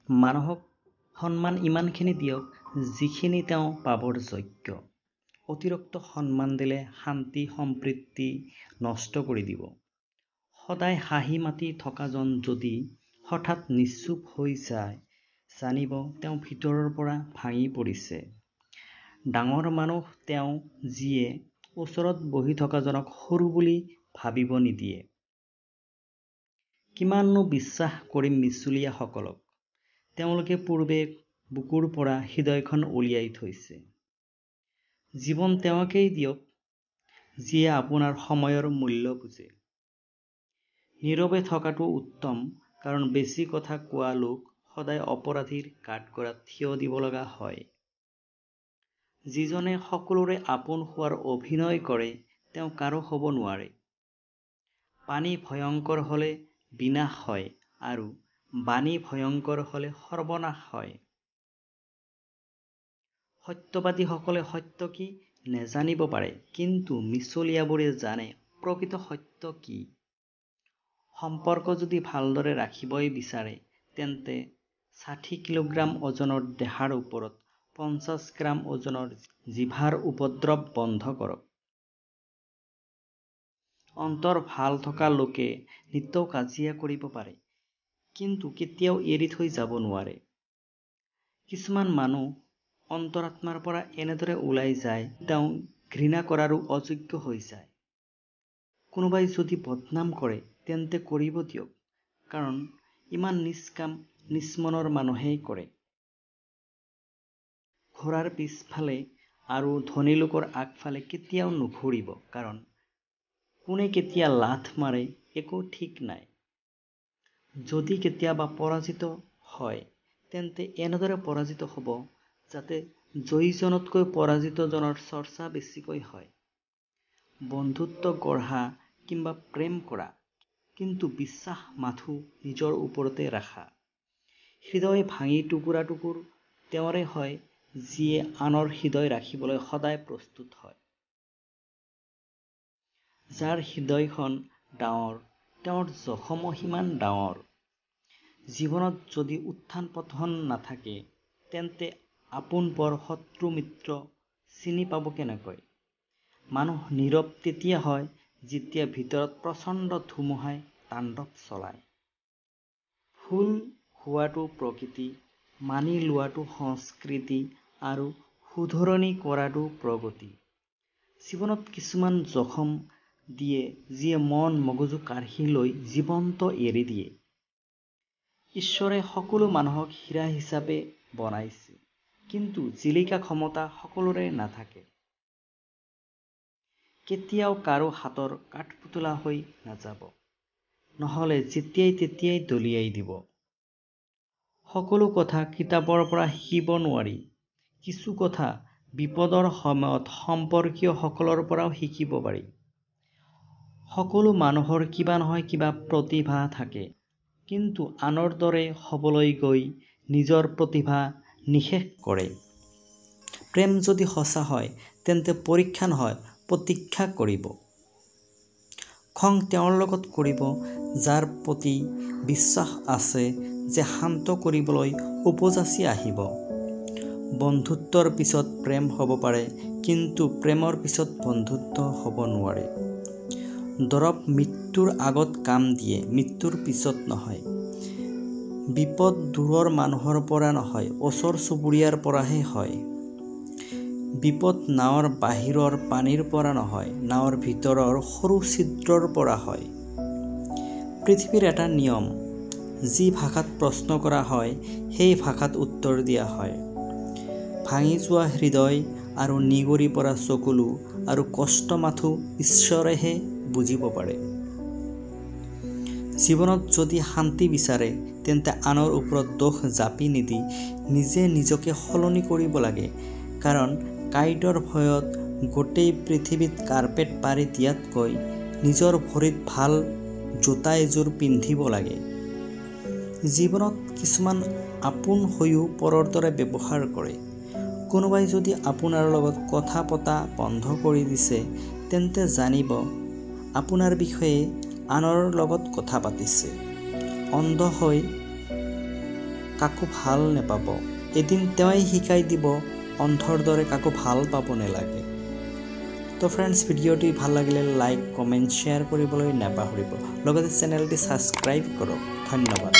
মানুহক সন্মান ইমানখিনি দিয়ক যিখিনি তেওঁ পাবৰ যোগ্য। অতিৰিক্ত সন্মান দিলে শান্তি সম্প্ৰীতি নষ্ট কৰি দিব। সদায় হাঁহি মাতি থকাজন যদি হঠাৎ নিশ্চুপ হৈ যায়, জানিব তেওঁ ভিতৰৰ পৰা ভাঙি পৰিছে। ডাঙৰ মানুহ তেওঁ যিয়ে ওচৰত বহি থকাজনক সৰু বুলি ভাবিব নিদিয়ে। কিমাননো বিশ্বাস কৰিম মিছলীয়াসকলক, তেওঁলোকে পূৰ্বে বুকুৰ পৰা হৃদয়খন উলিয়াই থৈছে। জীৱন তেওঁকেই দিয়ক যিয়ে আপোনাৰ সময়ৰ মূল্য বুজে। নীৰৱে থকাটো উত্তম, কাৰণ বেছি কথা কোৱা লোক সদায় অপৰাধীৰ কাঠগড়াত থিয় দিব লগা হয়। যিজনে সকলোৰে আপোন হোৱাৰ অভিনয় কৰে তেওঁ কাৰো হ'ব নোৱাৰে। পানী ভয়ংকৰ হলে বিনাশ হয় আৰু বাণী ভয়ংকৰ হলে সৰ্বনাশ হয়। সত্যবাদীসকলে সত্য কি নেজানিব পাৰে, কিন্তু মিছলীয়াবোৰে জানে প্ৰকৃত সত্য কি। সম্পৰ্ক যদি ভালদৰে ৰাখিবই বিচাৰে, তেন্তে ৬০ কিলোগ্ৰাম ওজনৰ দেহাৰ ওপৰত ৫০ গ্ৰাম ওজনৰ জিভাৰ উপদ্ৰৱ বন্ধ কৰক। অন্তৰ ভাল থকা লোকে নিতৌ কাজিয়া কৰিব পাৰে, কিন্তু কেতিয়াও এৰি থৈ যাব নোৱাৰে। কিছুমান মানুহ অন্তৰাত্মাৰ পৰা এনেদৰে ওলাই যায়, তেওঁ ঘৃণা কৰাৰো অযোগ্য হৈ যায়। কোনোবাই যদি বদনাম কৰে তেন্তে কৰিব দিয়ক, কাৰণ ইমান নিজ কাম নিজ মনৰ মানুহেই কৰে। ঘোঁৰাৰ পিছফালে আৰু ধনী লোকৰ আগফালে কেতিয়াও নুঘূৰিব, কাৰণ কোনে কেতিয়া লাথ মাৰে একো ঠিক নাই। যদি কেতিয়াবা পৰাজিত হয়, তেন্তে এনেদৰে পৰাজিত হ'ব যাতে জয়ীজনতকৈ পৰাজিতজনৰ চৰ্চা বেছিকৈ হয়। বন্ধুত্ব গঢ়া কিম্বা প্ৰেম কৰা, কিন্তু বিশ্বাস মাথো নিজৰ ওপৰতে ৰাখা। হৃদয় ভাঙি টুকুৰা টুকুৰ তেওঁৰে হয় যিয়ে আনৰ হৃদয় ৰাখিবলৈ সদায় প্ৰস্তুত হয়। যাৰ হৃদয়খন ডাঙৰ তেওঁৰ জখমো সিমান ডাঙৰ। জীৱনত যদি উত্থান পতন নাথাকে, তেন্তে আপোন পৰ শত্ৰু মিত্ৰ চিনি পাব কেনেকৈ? মানুহ নীৰৱ তেতিয়া হয় যেতিয়া ভিতৰত প্ৰচণ্ড ধুমুহাই তাণ্ডৱ চলায়। ভুল হোৱাটো প্ৰকৃতি, মানি লোৱাটো সংস্কৃতি আৰু শুধৰণি কৰাটো প্ৰগতি। জীৱনত কিছুমান জখম দিয়ে যিয়ে মন মগজু কাঢ়ি লৈ জীৱন্ত এৰি দিয়ে। ঈশ্বৰে সকলো মানুহক হীৰা হিচাপে বনাইছে, কিন্তু জিলিকা ক্ষমতা সকলোৰে নাথাকে। কেতিয়াও কাৰো হাতৰ কাঠপুতলা হৈ নাযাব, নহলে যেতিয়াই তেতিয়াই দলিয়াই দিব। সকলো কথা কিতাপৰ পৰা শিকিব নোৱাৰি, কিছু কথা বিপদৰ সময়ত সম্পৰ্কীয় সকলৰ পৰাও শিকিব পাৰি। সকলো মানুহৰ কিবা নহয় কিবা প্ৰতিভা থাকে, কিন্তু আনৰ দৰে হবলৈ গৈ নিজৰ প্ৰতিভা নিঃশেষ কৰে। প্ৰেম যদি সঁচা হয় তেন্তে পৰীক্ষা নহয় প্ৰতীক্ষা কৰিব। খং তেওঁৰ লগত কৰিব যাৰ প্ৰতি বিশ্বাস আছে যে শান্ত কৰিবলৈ উপযাচি আহিব। বন্ধুত্বৰ পিছত প্ৰেম হ'ব পাৰে, কিন্তু প্ৰেমৰ পিছত বন্ধুত্ব হ'ব নোৱাৰে। দৰৱ মৃত্যুৰ আগত কাম দিয়ে, মৃত্যুৰ পিছত নহয়। বিপদ দূৰৰ মানুহৰ পৰা নহয়, ওচৰ চুবুৰীয়াৰ পৰাহে হয়। বিপদ নাৱৰ বাহিৰৰ পানীৰ পৰা নহয়, নাৱৰ ভিতৰৰ সৰু ছিদ্ৰৰ পৰা হয়। পৃথিৱীৰ এটা নিয়ম, যি ভাষাত প্ৰশ্ন কৰা হয় সেই ভাষাত উত্তৰ দিয়া হয়। ভাঙি যোৱা হৃদয় আৰু নিগৰি পৰা চকুলো আৰু কষ্ট মাথো ঈশ্বৰেহে বুজিব পাৰে। জীৱনত যদি শান্তি বিচাৰে তেন্তে আনৰ ওপৰত দোষ জাপি নিদি নিজে নিজকে সলনি কৰিব লাগে, কাৰণ কাঁইটৰ ভয়ত গোটেই পৃথিৱীত কাৰ্পেট পাৰি দিয়াতকৈ নিজৰ ভৰিত ভাল জোতা এযোৰ পিন্ধিব লাগে। জীৱনত কিছুমান আপোন হৈও পৰৰ দৰে ব্যৱহাৰ কৰে। কোনোবাই যদি আপোনাৰ লগত কথা পতা বন্ধ কৰি দিছে, তেন্তে জানিব আপোনাৰ বিষয়ে আনৰ লগত কথা পাতিছে। অন্ধ হৈ কাকো ভাল নেপাব। এদিন তেওঁই শিকাই দিব অন্ধৰ দৰে কাকো ভাল পাব নালাগে। তো ফ্ৰেণ্ডছ, ভিডিঅ'টি ভাল লাগিলে লাইক, কমেণ্ট, শ্বেয়াৰ কৰিবলৈ নাপাহৰিব। লগতে চেনেলটি ছাবস্ক্ৰাইব কৰক। ধন্যবাদ।